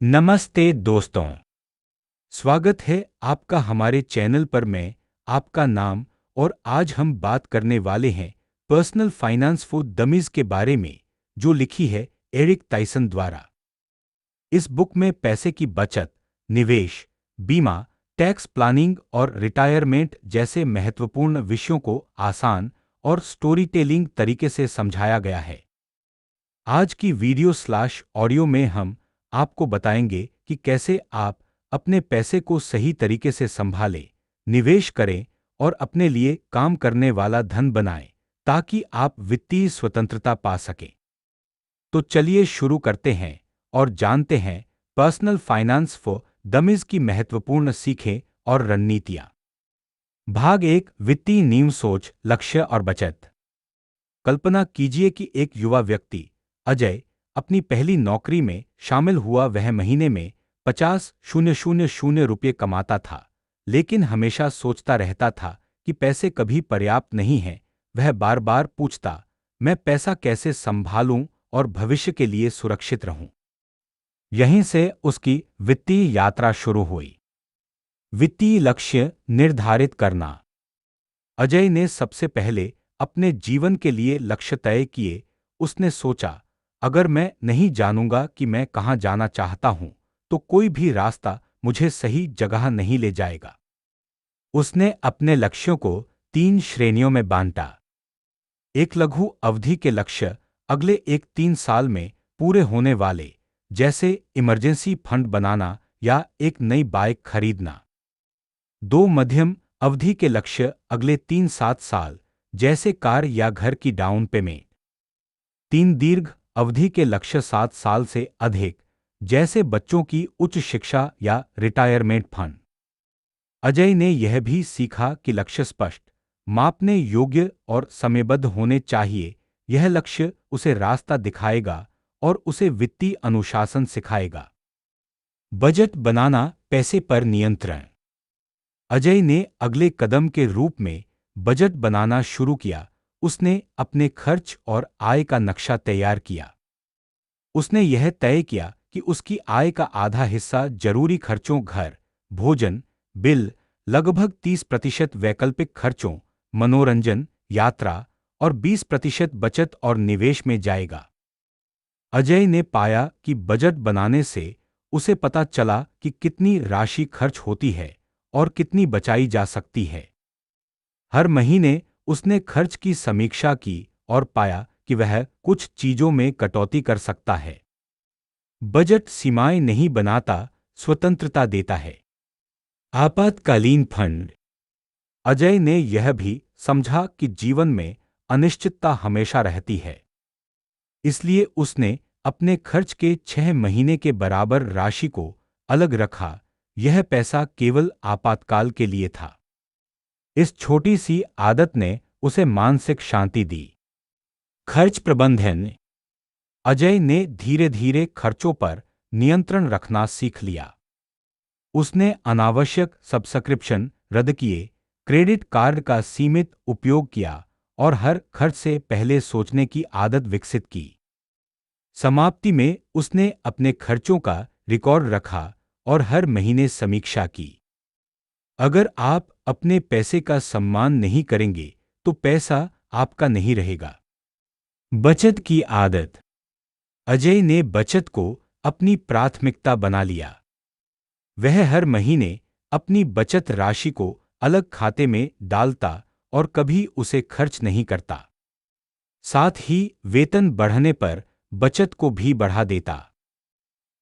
नमस्ते दोस्तों। स्वागत है आपका हमारे चैनल पर। मैं आपका नाम और आज हम बात करने वाले हैं पर्सनल फाइनेंस फॉर डमीज के बारे में, जो लिखी है एरिक टाइसन द्वारा। इस बुक में पैसे की बचत, निवेश, बीमा, टैक्स प्लानिंग और रिटायरमेंट जैसे महत्वपूर्ण विषयों को आसान और स्टोरी टेलिंग तरीके से समझाया गया है। आज की वीडियो/ऑडियो में हम आपको बताएंगे कि कैसे आप अपने पैसे को सही तरीके से संभालें, निवेश करें और अपने लिए काम करने वाला धन बनाएं, ताकि आप वित्तीय स्वतंत्रता पा सकें। तो चलिए शुरू करते हैं और जानते हैं पर्सनल फाइनेंस फॉर डमीज की महत्वपूर्ण सीखें और रणनीतियां। भाग 1, वित्तीय नींव, सोच, लक्ष्य और बचत। कल्पना कीजिए कि एक युवा व्यक्ति अजय अपनी पहली नौकरी में शामिल हुआ। वह महीने में 50,000 रुपये कमाता था, लेकिन हमेशा सोचता रहता था कि पैसे कभी पर्याप्त नहीं हैं। वह बार बार पूछता, मैं पैसा कैसे संभालूं और भविष्य के लिए सुरक्षित रहूं। यहीं से उसकी वित्तीय यात्रा शुरू हुई। वित्तीय लक्ष्य निर्धारित करना। अजय ने सबसे पहले अपने जीवन के लिए लक्ष्य तय किए। उसने सोचा, अगर मैं नहीं जानूंगा कि मैं कहां जाना चाहता हूं, तो कोई भी रास्ता मुझे सही जगह नहीं ले जाएगा। उसने अपने लक्ष्यों को 3 श्रेणियों में बांटा। एक, लघु अवधि के लक्ष्य, अगले 3 साल में पूरे होने वाले, जैसे इमरजेंसी फंड बनाना या एक नई बाइक खरीदना। 2, मध्यम अवधि के लक्ष्य, अगले 3-7 साल, जैसे कार या घर की डाउन पेमेंट। 3, दीर्घ अवधि के लक्ष्य, 7 साल से अधिक, जैसे बच्चों की उच्च शिक्षा या रिटायरमेंट फंड। अजय ने यह भी सीखा कि लक्ष्य स्पष्ट, मापने योग्य और समयबद्ध होने चाहिए। यह लक्ष्य उसे रास्ता दिखाएगा और उसे वित्तीय अनुशासन सिखाएगा। बजट बनाना, पैसे पर नियंत्रण। अजय ने अगले कदम के रूप में बजट बनाना शुरू किया। उसने अपने खर्च और आय का नक्शा तैयार किया। उसने यह तय किया कि उसकी आय का आधा हिस्सा जरूरी खर्चों, घर, भोजन, बिल, लगभग 30% वैकल्पिक खर्चों, मनोरंजन, यात्रा और 20% बचत और निवेश में जाएगा। अजय ने पाया कि बजट बनाने से उसे पता चला कि कितनी राशि खर्च होती है और कितनी बचाई जा सकती है। हर महीने उसने खर्च की समीक्षा की और पाया कि वह कुछ चीजों में कटौती कर सकता है। बजट सीमाएं नहीं बनाता, स्वतंत्रता देता है। आपातकालीन फंड। अजय ने यह भी समझा कि जीवन में अनिश्चितता हमेशा रहती है। इसलिए उसने अपने खर्च के 6 महीने के बराबर राशि को अलग रखा। यह पैसा केवल आपातकाल के लिए था। इस छोटी सी आदत ने उसे मानसिक शांति दी। खर्च प्रबंधन। अजय ने धीरे धीरे खर्चों पर नियंत्रण रखना सीख लिया। उसने अनावश्यक सब्सक्रिप्शन रद्द किए, क्रेडिट कार्ड का सीमित उपयोग किया और हर खर्च से पहले सोचने की आदत विकसित की। समाप्ति में उसने अपने खर्चों का रिकॉर्ड रखा और हर महीने समीक्षा की। अगर आप अपने पैसे का सम्मान नहीं करेंगे, तो पैसा आपका नहीं रहेगा। बचत की आदत। अजय ने बचत को अपनी प्राथमिकता बना लिया। वह हर महीने अपनी बचत राशि को अलग खाते में डालता और कभी उसे खर्च नहीं करता। साथ ही वेतन बढ़ने पर बचत को भी बढ़ा देता।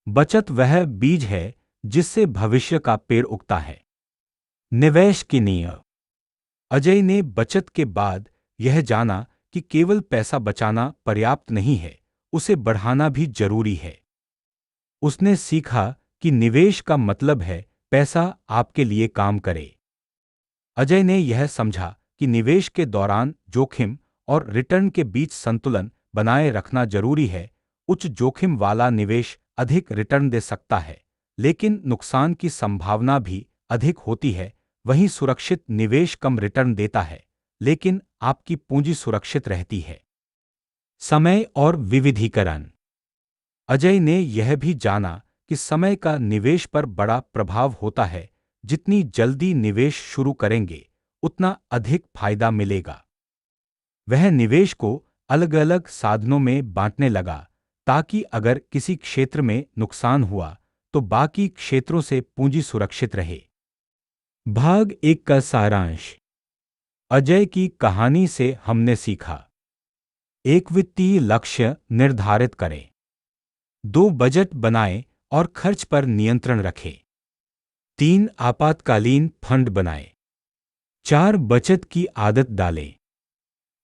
बचत वह बीज है जिससे भविष्य का पेड़ उगता है। निवेश की नींव। अजय ने बचत के बाद यह जाना कि केवल पैसा बचाना पर्याप्त नहीं है, उसे बढ़ाना भी जरूरी है। उसने सीखा कि निवेश का मतलब है पैसा आपके लिए काम करे। अजय ने यह समझा कि निवेश के दौरान जोखिम और रिटर्न के बीच संतुलन बनाए रखना जरूरी है। उच्च जोखिम वाला निवेश अधिक रिटर्न दे सकता है, लेकिन नुकसान की संभावना भी अधिक होती है। वहीं सुरक्षित निवेश कम रिटर्न देता है, लेकिन आपकी पूंजी सुरक्षित रहती है। समय और विविधीकरण। अजय ने यह भी जाना कि समय का निवेश पर बड़ा प्रभाव होता है। जितनी जल्दी निवेश शुरू करेंगे, उतना अधिक फायदा मिलेगा। वह निवेश को अलग अलग साधनों में बांटने लगा, ताकि अगर किसी क्षेत्र में नुकसान हुआ तो बाकी क्षेत्रों से पूंजी सुरक्षित रहे। भाग 1 का सारांश। अजय की कहानी से हमने सीखा। एक वित्तीय लक्ष्य निर्धारित करें। 2 बजट बनाएं और खर्च पर नियंत्रण रखें। 3 आपातकालीन फंड बनाएं। 4 बचत की आदत डालें।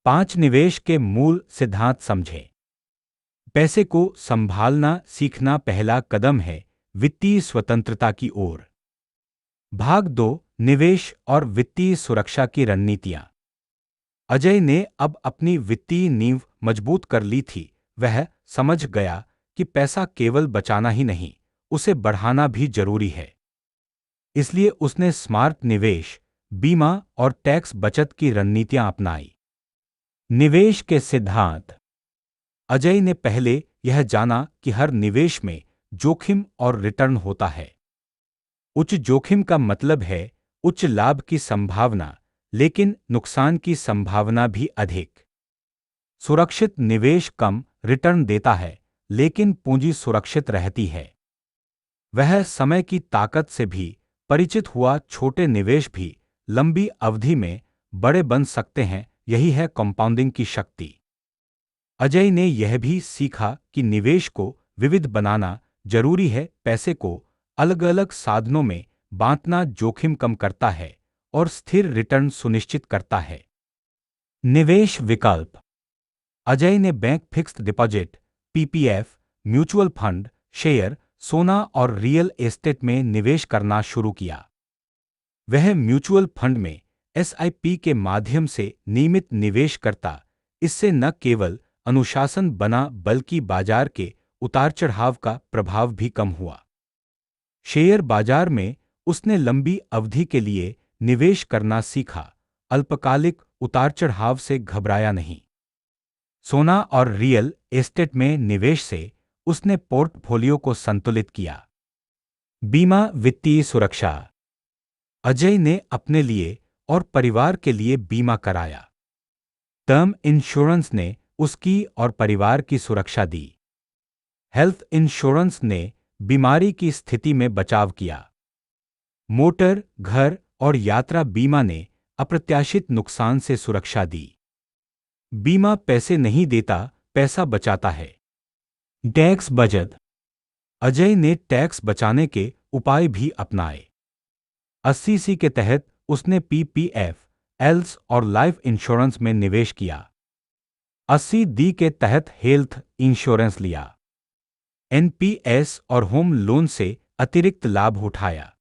5 निवेश के मूल सिद्धांत समझें। पैसे को संभालना सीखना पहला कदम है वित्तीय स्वतंत्रता की ओर। भाग 2 निवेश और वित्तीय सुरक्षा की रणनीतियां। अजय ने अब अपनी वित्तीय नींव मजबूत कर ली थी। वह समझ गया कि पैसा केवल बचाना ही नहीं, उसे बढ़ाना भी जरूरी है। इसलिए उसने स्मार्ट निवेश, बीमा और टैक्स बचत की रणनीतियां अपनाई। निवेश के सिद्धांत। अजय ने पहले यह जाना कि हर निवेश में जोखिम और रिटर्न होता है। उच्च जोखिम का मतलब है उच्च लाभ की संभावना, लेकिन नुकसान की संभावना भी अधिक। सुरक्षित निवेश कम रिटर्न देता है, लेकिन पूंजी सुरक्षित रहती है। वह समय की ताकत से भी परिचित हुआ। छोटे निवेश भी लंबी अवधि में बड़े बन सकते हैं। यही है कंपाउंडिंग की शक्ति। अजय ने यह भी सीखा कि निवेश को विविध बनाना जरूरी है। पैसे को अलग अलग साधनों में बांटना जोखिम कम करता है और स्थिर रिटर्न सुनिश्चित करता है। निवेश विकल्प। अजय ने bank fixed deposit, PPF, mutual fund, share, सोना और रियल एस्टेट में निवेश करना शुरू किया। वह म्यूचुअल फंड में एसआईपी के माध्यम से नियमित निवेश करता। इससे न केवल अनुशासन बना, बल्कि बाजार के उतार चढ़ाव का प्रभाव भी कम हुआ। शेयर बाजार में उसने लंबी अवधि के लिए निवेश करना सीखा। अल्पकालिक उतार चढ़ाव से घबराया नहीं। सोना और रियल एस्टेट में निवेश से उसने पोर्टफोलियो को संतुलित किया। बीमा वित्तीय सुरक्षा। अजय ने अपने लिए और परिवार के लिए बीमा कराया। टर्म इंश्योरेंस ने उसकी और परिवार की सुरक्षा दी। हेल्थ इंश्योरेंस ने बीमारी की स्थिति में बचाव किया। मोटर, घर और यात्रा बीमा ने अप्रत्याशित नुकसान से सुरक्षा दी। बीमा पैसे नहीं देता, पैसा बचाता है। टैक्स बचत। अजय ने टैक्स बचाने के उपाय भी अपनाए। 80C के तहत उसने पीपीएफ, एल्स और लाइफ इंश्योरेंस में निवेश किया। 80D के तहत हेल्थ इंश्योरेंस लिया। एनपीएस और होम लोन से अतिरिक्त लाभ उठाया।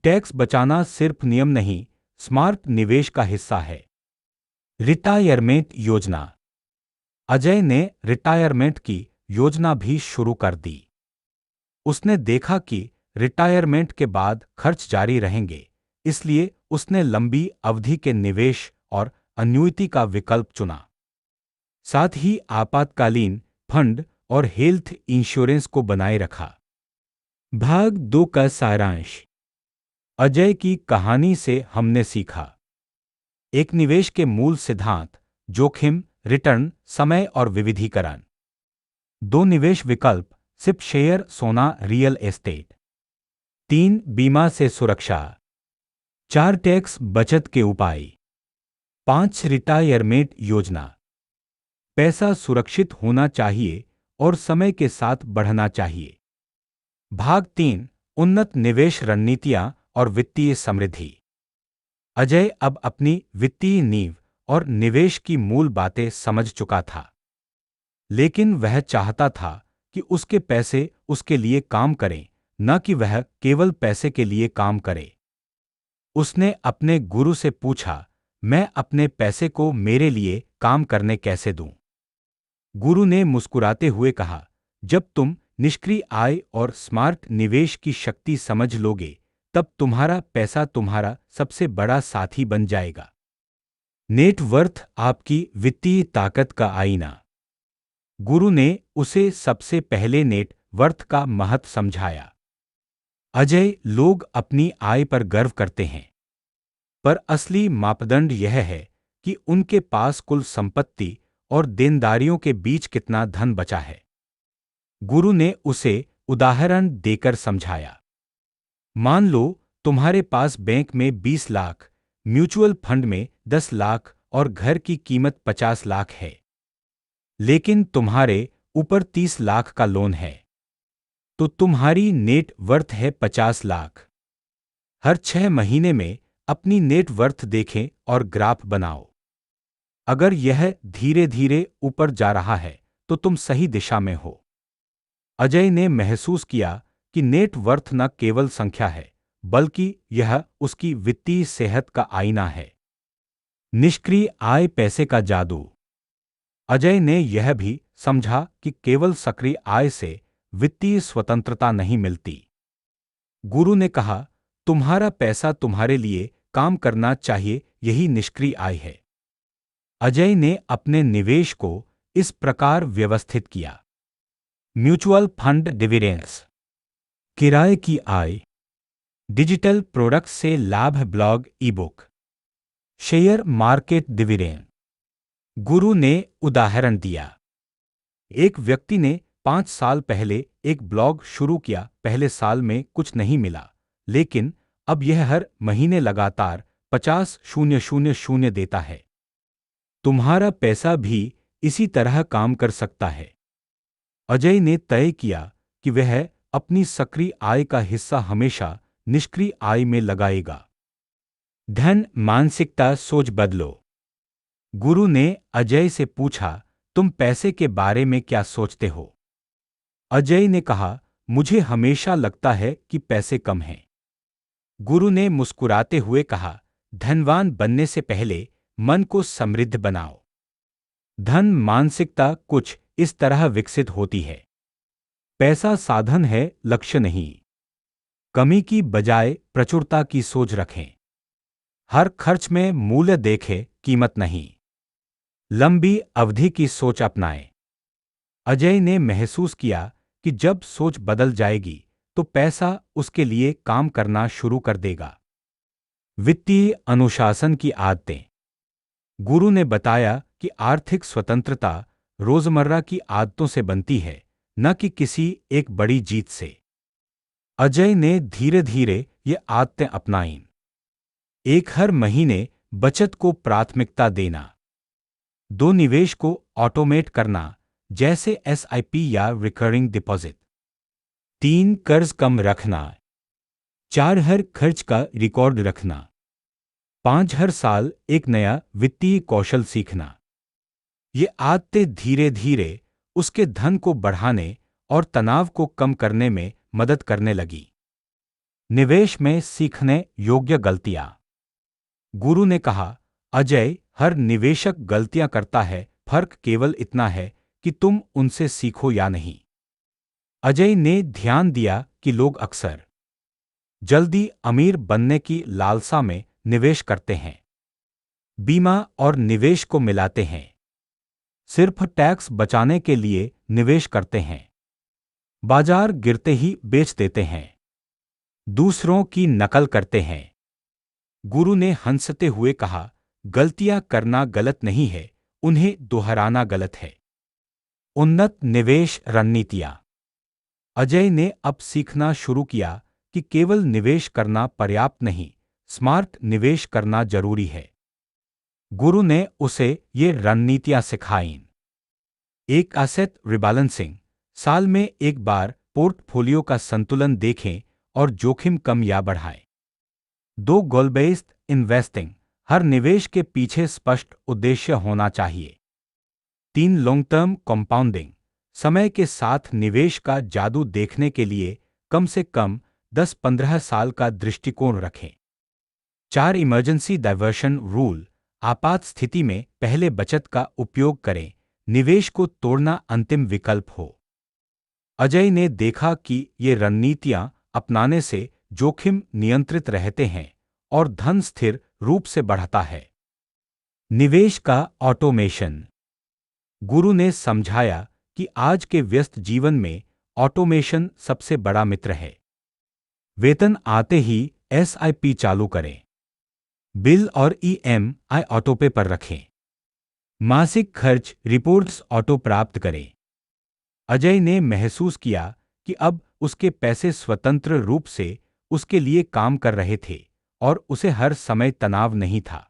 टैक्स बचाना सिर्फ नियम नहीं, स्मार्ट निवेश का हिस्सा है। रिटायरमेंट योजना। अजय ने रिटायरमेंट की योजना भी शुरू कर दी। उसने देखा कि रिटायरमेंट के बाद खर्च जारी रहेंगे, इसलिए उसने लंबी अवधि के निवेश और अन्युइटी का विकल्प चुना। साथ ही आपातकालीन फंड और हेल्थ इंश्योरेंस को बनाए रखा। भाग 2 का सारांश। अजय की कहानी से हमने सीखा। एक निवेश के मूल सिद्धांत: जोखिम, रिटर्न, समय और विविधीकरण। 2 निवेश विकल्प: सिप शेयर, सोना, रियल एस्टेट। 3 बीमा से सुरक्षा। 4 टैक्स बचत के उपाय। 5 रिटायरमेंट योजना। पैसा सुरक्षित होना चाहिए और समय के साथ बढ़ना चाहिए। भाग 3 उन्नत निवेश रणनीतियां और वित्तीय समृद्धि। अजय अब अपनी वित्तीय नींव और निवेश की मूल बातें समझ चुका था, लेकिन वह चाहता था कि उसके पैसे उसके लिए काम करें, न कि वह केवल पैसे के लिए काम करे। उसने अपने गुरु से पूछा, मैं अपने पैसे को मेरे लिए काम करने कैसे दूं? गुरु ने मुस्कुराते हुए कहा, जब तुम निष्क्रिय आय और स्मार्ट निवेश की शक्ति समझ लोगे, तब तुम्हारा पैसा तुम्हारा सबसे बड़ा साथी बन जाएगा। नेटवर्थ आपकी वित्तीय ताकत का आईना। गुरु ने उसे सबसे पहले नेट वर्थ का महत्व समझाया। अजय, लोग अपनी आय पर गर्व करते हैं, पर असली मापदंड यह है कि उनके पास कुल संपत्ति और देनदारियों के बीच कितना धन बचा है। गुरु ने उसे उदाहरण देकर समझाया। मान लो तुम्हारे पास बैंक में 20 लाख, म्यूचुअल फंड में 10 लाख और घर की कीमत 50 लाख है, लेकिन तुम्हारे ऊपर 30 लाख का लोन है, तो तुम्हारी नेट वर्थ है 50 लाख। हर 6 महीने में अपनी नेट वर्थ देखें और ग्राफ बनाओ। अगर यह धीरे धीरे ऊपर जा रहा है तो तुम सही दिशा में हो। अजय ने महसूस किया कि नेट वर्थ न केवल संख्या है, बल्कि यह उसकी वित्तीय सेहत का आईना है। निष्क्रिय आय पैसे का जादू। अजय ने यह भी समझा कि केवल सक्रिय आय से वित्तीय स्वतंत्रता नहीं मिलती। गुरु ने कहा, तुम्हारा पैसा तुम्हारे लिए काम करना चाहिए, यही निष्क्रिय आय है। अजय ने अपने निवेश को इस प्रकार व्यवस्थित किया। म्यूचुअल फंड डिविडेंड्स, किराए की आय, डिजिटल प्रोडक्ट्स से लाभ, ब्लॉग, ई बुक, शेयर मार्केट डिविडेंड। गुरु ने उदाहरण दिया। एक व्यक्ति ने 5 साल पहले एक ब्लॉग शुरू किया। पहले साल में कुछ नहीं मिला, लेकिन अब यह हर महीने लगातार 50,000 देता है। तुम्हारा पैसा भी इसी तरह काम कर सकता है। अजय ने तय किया कि वह अपनी सक्रिय आय का हिस्सा हमेशा निष्क्रिय आय में लगाएगा। धन मानसिकता सोच बदलो। गुरु ने अजय से पूछा, तुम पैसे के बारे में क्या सोचते हो? अजय ने कहा, मुझे हमेशा लगता है कि पैसे कम हैं। गुरु ने मुस्कुराते हुए कहा, धनवान बनने से पहले मन को समृद्ध बनाओ। धन मानसिकता कुछ इस तरह विकसित होती है। पैसा साधन है, लक्ष्य नहीं। कमी की बजाय प्रचुरता की सोच रखें। हर खर्च में मूल्य देखें, कीमत नहीं। लंबी अवधि की सोच अपनाएं। अजय ने महसूस किया कि जब सोच बदल जाएगी तो पैसा उसके लिए काम करना शुरू कर देगा। वित्तीय अनुशासन की आदतें। गुरु ने बताया कि आर्थिक स्वतंत्रता रोजमर्रा की आदतों से बनती है, न कि किसी एक बड़ी जीत से। अजय ने धीरे धीरे ये आदतें अपनाईं। एक, हर महीने बचत को प्राथमिकता देना। 2, निवेश को ऑटोमेट करना, जैसे SIP या रिकरिंग डिपॉजिट। 3, कर्ज कम रखना। 4, हर खर्च का रिकॉर्ड रखना। 5, हर साल एक नया वित्तीय कौशल सीखना। ये आदतें धीरे धीरे उसके धन को बढ़ाने और तनाव को कम करने में मदद करने लगी। निवेश में सीखने योग्य गलतियां। गुरु ने कहा, अजय, हर निवेशक गलतियां करता है, फर्क केवल इतना है कि तुम उनसे सीखो या नहीं। अजय ने ध्यान दिया कि लोग अक्सर जल्दी अमीर बनने की लालसा में निवेश करते हैं, बीमा और निवेश को मिलाते हैं, सिर्फ टैक्स बचाने के लिए निवेश करते हैं, बाजार गिरते ही बेच देते हैं, दूसरों की नकल करते हैं। गुरु ने हंसते हुए कहा, गलतियां करना गलत नहीं है, उन्हें दोहराना गलत है। उन्नत निवेश रणनीतियां। अजय ने अब सीखना शुरू किया कि केवल निवेश करना पर्याप्त नहीं, स्मार्ट निवेश करना जरूरी है। गुरु ने उसे ये रणनीतियां सिखाईं। 1, एसेट रिबैलेंसिंग। साल में एक बार पोर्टफोलियो का संतुलन देखें और जोखिम कम या बढ़ाएं। 2, गोल बेस्ड इन्वेस्टिंग। हर निवेश के पीछे स्पष्ट उद्देश्य होना चाहिए। 3, लॉन्ग टर्म कंपाउंडिंग। समय के साथ निवेश का जादू देखने के लिए कम से कम 10-15 साल का दृष्टिकोण रखें। 4, इमरजेंसी डाइवर्शन रूल। आपात स्थिति में पहले बचत का उपयोग करें, निवेश को तोड़ना अंतिम विकल्प हो। अजय ने देखा कि ये रणनीतियां अपनाने से जोखिम नियंत्रित रहते हैं और धन स्थिर रूप से बढ़ता है। निवेश का ऑटोमेशन। गुरु ने समझाया कि आज के व्यस्त जीवन में ऑटोमेशन सबसे बड़ा मित्र है। वेतन आते ही एसआईपी चालू करें। बिल और ईएमआई ऑटो पे पर रखें। मासिक खर्च रिपोर्ट्स ऑटो प्राप्त करें। अजय ने महसूस किया कि अब उसके पैसे स्वतंत्र रूप से उसके लिए काम कर रहे थे और उसे हर समय तनाव नहीं था।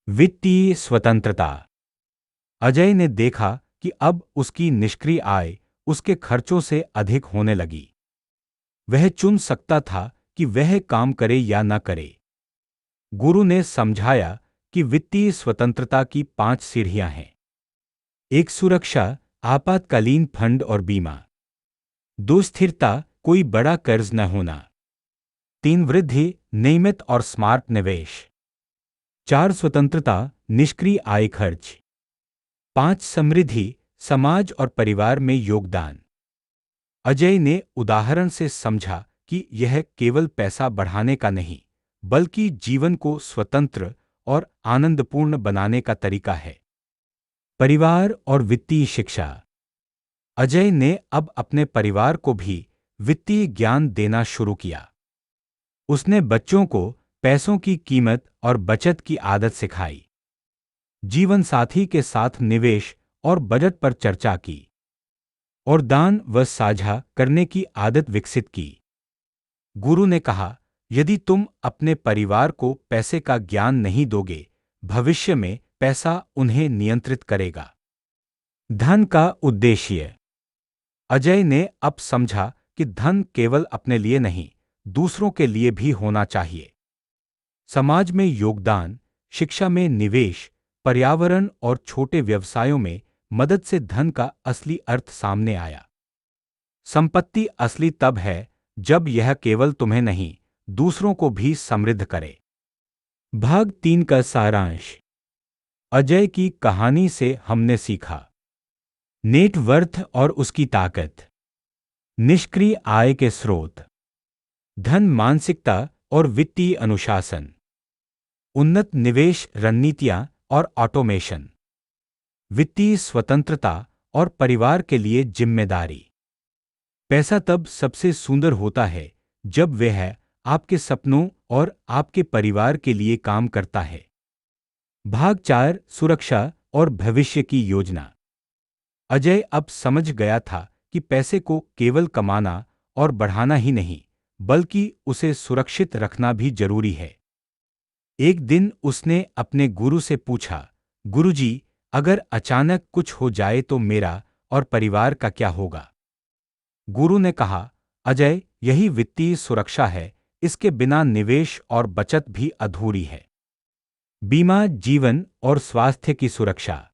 वित्तीय स्वतंत्रता। अजय ने देखा कि अब उसकी निष्क्रिय आय उसके खर्चों से अधिक होने लगी। वह चुन सकता था कि वह काम करे या न करे। गुरु ने समझाया कि वित्तीय स्वतंत्रता की 5 सीढ़ियां हैं। 1 सुरक्षा, आपातकालीन फंड और बीमा। 2 स्थिरता, कोई बड़ा कर्ज न होना। 3 वृद्धि, नियमित और स्मार्ट निवेश। 4 स्वतंत्रता, निष्क्रिय आय खर्च। 5 समृद्धि, समाज और परिवार में योगदान। अजय ने उदाहरण से समझा कि यह केवल पैसा बढ़ाने का नहीं, बल्कि जीवन को स्वतंत्र और आनंदपूर्ण बनाने का तरीका है। परिवार और वित्तीय शिक्षा। अजय ने अब अपने परिवार को भी वित्तीय ज्ञान देना शुरू किया। उसने बच्चों को पैसों की कीमत और बचत की आदत सिखाई। जीवन साथी के साथ निवेश और बजट पर चर्चा की और दान व साझा करने की आदत विकसित की। गुरु ने कहा, यदि तुम अपने परिवार को पैसे का ज्ञान नहीं दोगे, भविष्य में पैसा उन्हें नियंत्रित करेगा। धन का उद्देश्य। अजय ने अब समझा कि धन केवल अपने लिए नहीं, दूसरों के लिए भी होना चाहिए। समाज में योगदान, शिक्षा में निवेश, पर्यावरण और छोटे व्यवसायों में मदद से धन का असली अर्थ सामने आया। संपत्ति असली तब है जब यह केवल तुम्हें नहीं, दूसरों को भी समृद्ध करे। भाग 3 का सारांश। अजय की कहानी से हमने सीखा। नेटवर्थ और उसकी ताकत। निष्क्रिय आय के स्रोत। धन मानसिकता और वित्तीय अनुशासन। उन्नत निवेश रणनीतियां और ऑटोमेशन। वित्तीय स्वतंत्रता और परिवार के लिए जिम्मेदारी। पैसा तब सबसे सुंदर होता है जब वह आपके सपनों और आपके परिवार के लिए काम करता है। भाग 4 सुरक्षा और भविष्य की योजना। अजय अब समझ गया था कि पैसे को केवल कमाना और बढ़ाना ही नहीं, बल्कि उसे सुरक्षित रखना भी जरूरी है। एक दिन उसने अपने गुरु से पूछा, गुरुजी, अगर अचानक कुछ हो जाए तो मेरा और परिवार का क्या होगा? गुरु ने कहा, अजय, यही वित्तीय सुरक्षा है, इसके बिना निवेश और बचत भी अधूरी है। बीमा, जीवन और स्वास्थ्य की सुरक्षा।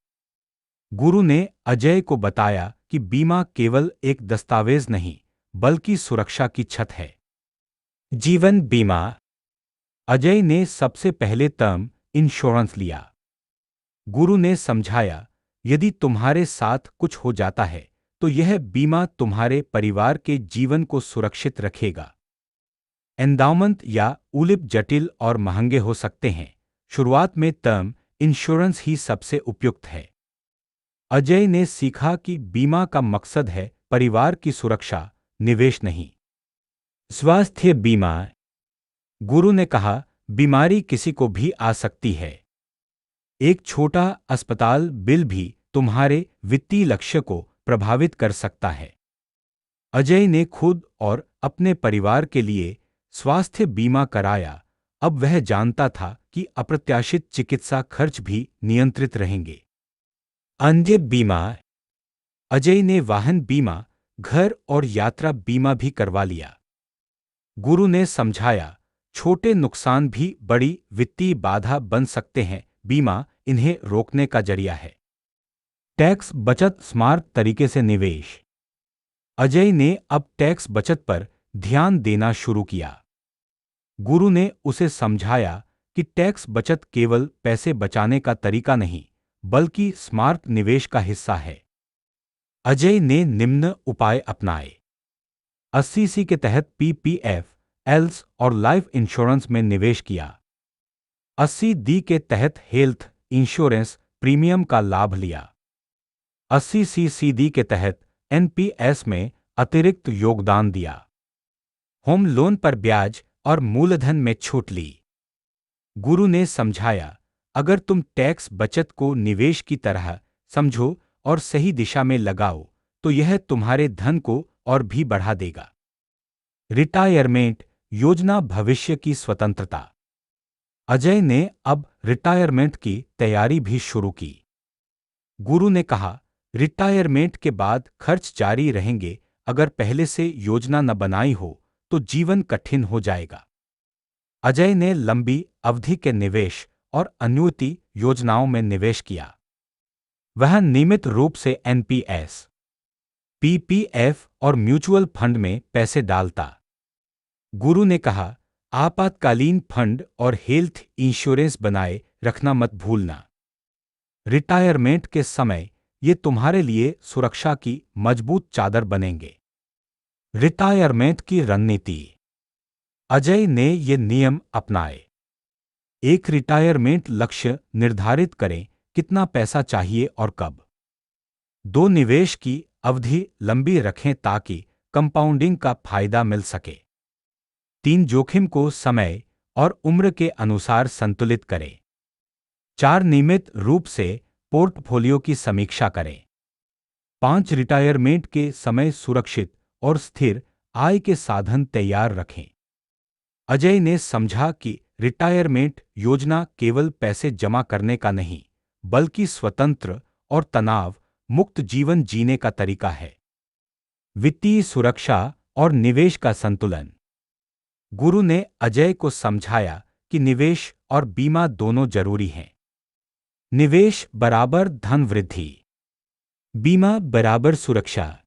गुरु ने अजय को बताया कि बीमा केवल एक दस्तावेज नहीं, बल्कि सुरक्षा की छत है। जीवन बीमा। अजय ने सबसे पहले टर्म इंश्योरेंस लिया। गुरु ने समझाया, यदि तुम्हारे साथ कुछ हो जाता है तो यह बीमा तुम्हारे परिवार के जीवन को सुरक्षित रखेगा। एंडाउमेंट या उलिप जटिल और महंगे हो सकते हैं, शुरुआत में टर्म इंश्योरेंस ही सबसे उपयुक्त है। अजय ने सीखा कि बीमा का मकसद है परिवार की सुरक्षा, निवेश नहीं। स्वास्थ्य बीमा। गुरु ने कहा, बीमारी किसी को भी आ सकती है। एक छोटा अस्पताल बिल भी तुम्हारे वित्तीय लक्ष्य को प्रभावित कर सकता है। अजय ने खुद और अपने परिवार के लिए स्वास्थ्य बीमा कराया। अब वह जानता था कि अप्रत्याशित चिकित्सा खर्च भी नियंत्रित रहेंगे। अन्य बीमा। अजय ने वाहन बीमा, घर और यात्रा बीमा भी करवा लिया। गुरु ने समझाया, छोटे नुकसान भी बड़ी वित्तीय बाधा बन सकते हैं, बीमा इन्हें रोकने का जरिया है। टैक्स बचत, स्मार्ट तरीके से निवेश। अजय ने अब टैक्स बचत पर ध्यान देना शुरू किया। गुरु ने उसे समझाया कि टैक्स बचत केवल पैसे बचाने का तरीका नहीं, बल्कि स्मार्ट निवेश का हिस्सा है। अजय ने निम्न उपाय अपनाए। 80C के तहत पीपीएफ, एल्स और लाइफ इंश्योरेंस में निवेश किया। 80D के तहत हेल्थ इंश्योरेंस प्रीमियम का लाभ लिया। 80CCD के तहत एनपीएस में अतिरिक्त योगदान दिया। होम लोन पर ब्याज और मूलधन में छूट ली। गुरु ने समझाया, अगर तुम टैक्स बचत को निवेश की तरह समझो और सही दिशा में लगाओ तो यह तुम्हारे धन को और भी बढ़ा देगा। रिटायरमेंट योजना, भविष्य की स्वतंत्रता। अजय ने अब रिटायरमेंट की तैयारी भी शुरू की। गुरु ने कहा, रिटायरमेंट के बाद खर्च जारी रहेंगे, अगर पहले से योजना न बनाई हो तो जीवन कठिन हो जाएगा। अजय ने लंबी अवधि के निवेश और अन्युति योजनाओं में निवेश किया। वह नियमित रूप से एनपीएस, पीपीएफ और म्यूचुअल फंड में पैसे डालता। गुरु ने कहा, आपातकालीन फंड और हेल्थ इंश्योरेंस बनाए रखना मत भूलना। रिटायरमेंट के समय ये तुम्हारे लिए सुरक्षा की मजबूत चादर बनेंगे। रिटायरमेंट की रणनीति। अजय ने ये नियम अपनाए। एक, रिटायरमेंट लक्ष्य निर्धारित करें, कितना पैसा चाहिए और कब। 2, निवेश की अवधि लंबी रखें ताकि कंपाउंडिंग का फायदा मिल सके। 3, जोखिम को समय और उम्र के अनुसार संतुलित करें। 4, नियमित रूप से पोर्टफोलियो की समीक्षा करें। 5, रिटायरमेंट के समय सुरक्षित और स्थिर आय के साधन तैयार रखें। अजय ने समझा कि रिटायरमेंट योजना केवल पैसे जमा करने का नहीं, बल्कि स्वतंत्र और तनाव मुक्त जीवन जीने का तरीका है। वित्तीय सुरक्षा और निवेश का संतुलन। गुरु ने अजय को समझाया कि निवेश और बीमा दोनों जरूरी हैं। निवेश बराबर धन वृद्धि, बीमा बराबर सुरक्षा।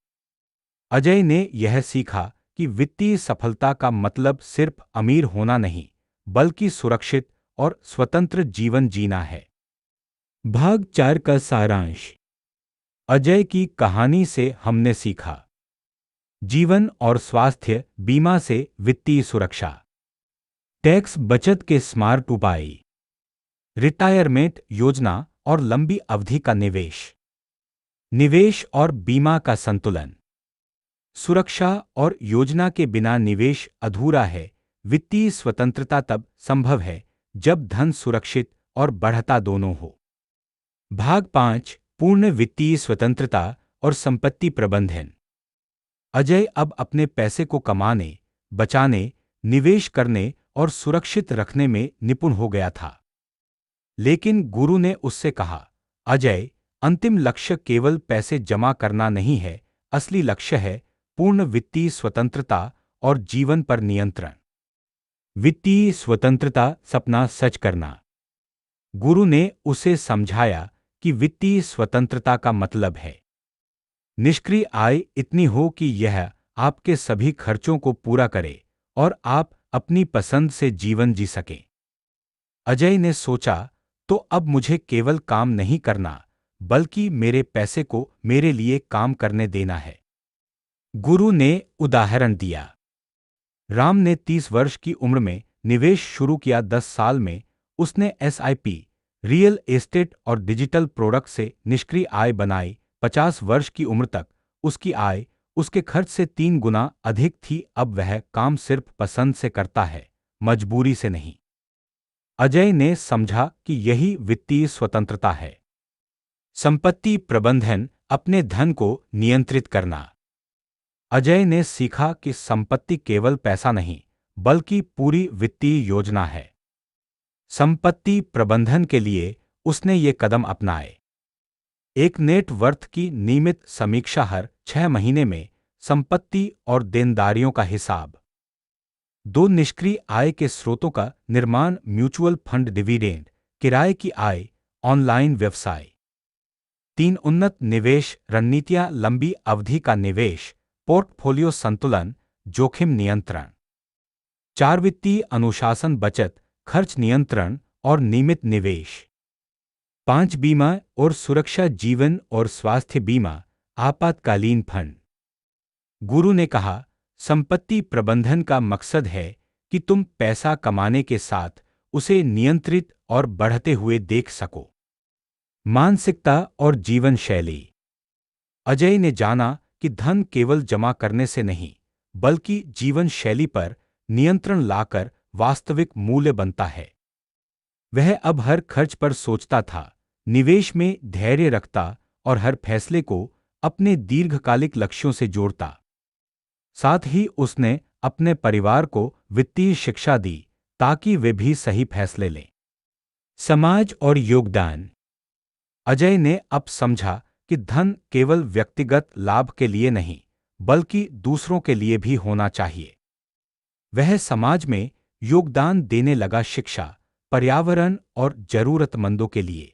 अजय ने यह सीखा कि वित्तीय सफलता का मतलब सिर्फ अमीर होना नहीं, बल्कि सुरक्षित और स्वतंत्र जीवन जीना है। भाग 4 का सारांश। अजय की कहानी से हमने सीखा, जीवन और स्वास्थ्य बीमा से वित्तीय सुरक्षा, टैक्स बचत के स्मार्ट उपाय, रिटायरमेंट योजना और लंबी अवधि का निवेश, निवेश और बीमा का संतुलन। सुरक्षा और योजना के बिना निवेश अधूरा है। वित्तीय स्वतंत्रता तब संभव है जब धन सुरक्षित और बढ़ता दोनों हो। भाग 5, पूर्ण वित्तीय स्वतंत्रता और संपत्ति प्रबंधन। अजय अब अपने पैसे को कमाने, बचाने, निवेश करने और सुरक्षित रखने में निपुण हो गया था। लेकिन गुरु ने उससे कहा, अजय, अंतिम लक्ष्य केवल पैसे जमा करना नहीं है, असली लक्ष्य है पूर्ण वित्तीय स्वतंत्रता और जीवन पर नियंत्रण। वित्तीय स्वतंत्रता, सपना सच करना। गुरु ने उसे समझाया कि वित्तीय स्वतंत्रता का मतलब है निष्क्रिय आय इतनी हो कि यह आपके सभी खर्चों को पूरा करे और आप अपनी पसंद से जीवन जी सकें। अजय ने सोचा, तो अब मुझे केवल काम नहीं करना, बल्कि मेरे पैसे को मेरे लिए काम करने देना है। गुरु ने उदाहरण दिया। राम ने 30 वर्ष की उम्र में निवेश शुरू किया। 10 साल में उसने एसआईपी, रियल एस्टेट और डिजिटल प्रोडक्ट से निष्क्रिय आय बनाई। 50 वर्ष की उम्र तक उसकी आय उसके खर्च से 3 गुना अधिक थी। अब वह काम सिर्फ पसंद से करता है, मजबूरी से नहीं। अजय ने समझा कि यही वित्तीय स्वतंत्रता है। संपत्ति प्रबंधन, अपने धन को नियंत्रित करना। अजय ने सीखा कि संपत्ति केवल पैसा नहीं, बल्कि पूरी वित्तीय योजना है। संपत्ति प्रबंधन के लिए उसने ये कदम अपनाए। एक नेट वर्थ की नियमित समीक्षा, हर 6 महीने में संपत्ति और देनदारियों का हिसाब। 2 निष्क्रिय आय के स्रोतों का निर्माण, म्यूचुअल फंड, डिविडेंड, किराए की आय, ऑनलाइन व्यवसाय। 3 उन्नत निवेश रणनीतियां, लंबी अवधि का निवेश, पोर्टफोलियो संतुलन, जोखिम नियंत्रण। 4 वित्तीय अनुशासन, बचत, खर्च नियंत्रण और नियमित निवेश। 5 बीमा और सुरक्षा, जीवन और स्वास्थ्य बीमा, आपातकालीन फंड। गुरु ने कहा, संपत्ति प्रबंधन का मकसद है कि तुम पैसा कमाने के साथ उसे नियंत्रित और बढ़ते हुए देख सको। मानसिकता और जीवन शैली। अजय ने जाना कि धन केवल जमा करने से नहीं, बल्कि जीवन शैली पर नियंत्रण लाकर वास्तविक मूल्य बनता है। वह अब हर खर्च पर सोचता था, निवेश में धैर्य रखता और हर फैसले को अपने दीर्घकालिक लक्ष्यों से जोड़ता। साथ ही उसने अपने परिवार को वित्तीय शिक्षा दी ताकि वे भी सही फैसले लें। समाज और योगदान। अजय ने अब समझा कि धन केवल व्यक्तिगत लाभ के लिए नहीं, बल्कि दूसरों के लिए भी होना चाहिए। वह समाज में योगदान देने लगा, शिक्षा, पर्यावरण और जरूरतमंदों के लिए।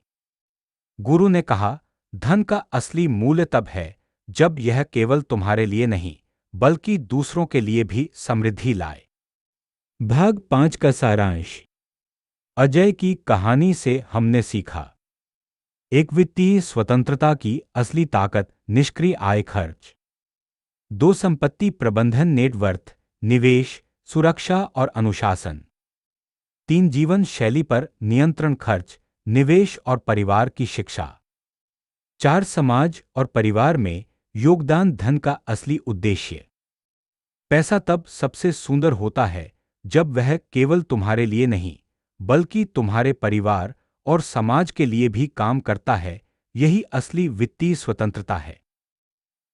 गुरु ने कहा, धन का असली मूल्य तब है जब यह केवल तुम्हारे लिए नहीं, बल्कि दूसरों के लिए भी समृद्धि लाए। भाग 5 का सारांश। अजय की कहानी से हमने सीखा। एक, वित्तीय स्वतंत्रता की असली ताकत, निष्क्रिय आय खर्च। 2, संपत्ति प्रबंधन, नेटवर्थ, निवेश, सुरक्षा और अनुशासन। 3, जीवन शैली पर नियंत्रण, खर्च, निवेश और परिवार की शिक्षा। 4, समाज और परिवार में योगदान, धन का असली उद्देश्य। पैसा तब सबसे सुंदर होता है जब वह केवल तुम्हारे लिए नहीं, बल्कि तुम्हारे परिवार और समाज के लिए भी काम करता है। यही असली वित्तीय स्वतंत्रता है।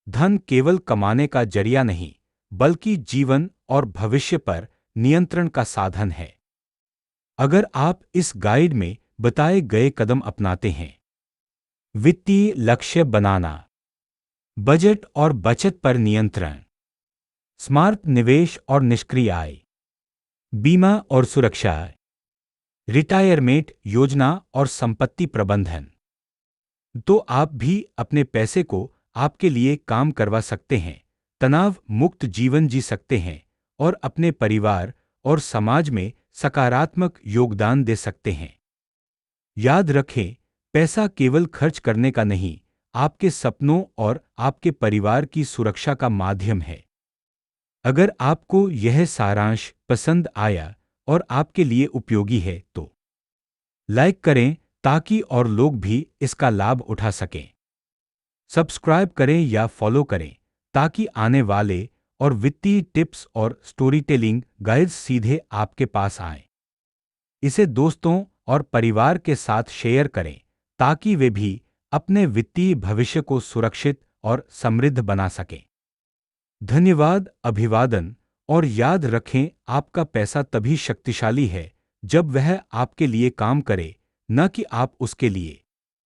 धन केवल कमाने का जरिया नहीं, बल्कि जीवन और भविष्य पर नियंत्रण का साधन है। अगर आप इस गाइड में बताए गए कदम अपनाते हैं: वित्तीय लक्ष्य बनाना, बजट और बचत पर नियंत्रण, स्मार्ट निवेश और निष्क्रिय आय, बीमा और सुरक्षा, रिटायरमेंट योजना और संपत्ति प्रबंधन, तो आप भी अपने पैसे को आपके लिए काम करवा सकते हैं, तनाव मुक्त जीवन जी सकते हैं और अपने परिवार और समाज में सकारात्मक योगदान दे सकते हैं। याद रखें, पैसा केवल खर्च करने का नहीं, आपके सपनों और आपके परिवार की सुरक्षा का माध्यम है। अगर आपको यह सारांश पसंद आया और आपके लिए उपयोगी है तो लाइक करें ताकि और लोग भी इसका लाभ उठा सकें। सब्सक्राइब करें या फॉलो करें ताकि आने वाले और वित्तीय टिप्स और स्टोरी टेलिंग गाइड्स सीधे आपके पास आएं। इसे दोस्तों और परिवार के साथ शेयर करें ताकि वे भी अपने वित्तीय भविष्य को सुरक्षित और समृद्ध बना सकें। धन्यवाद, अभिवादन, और याद रखें, आपका पैसा तभी शक्तिशाली है जब वह आपके लिए काम करे, न कि आप उसके लिए।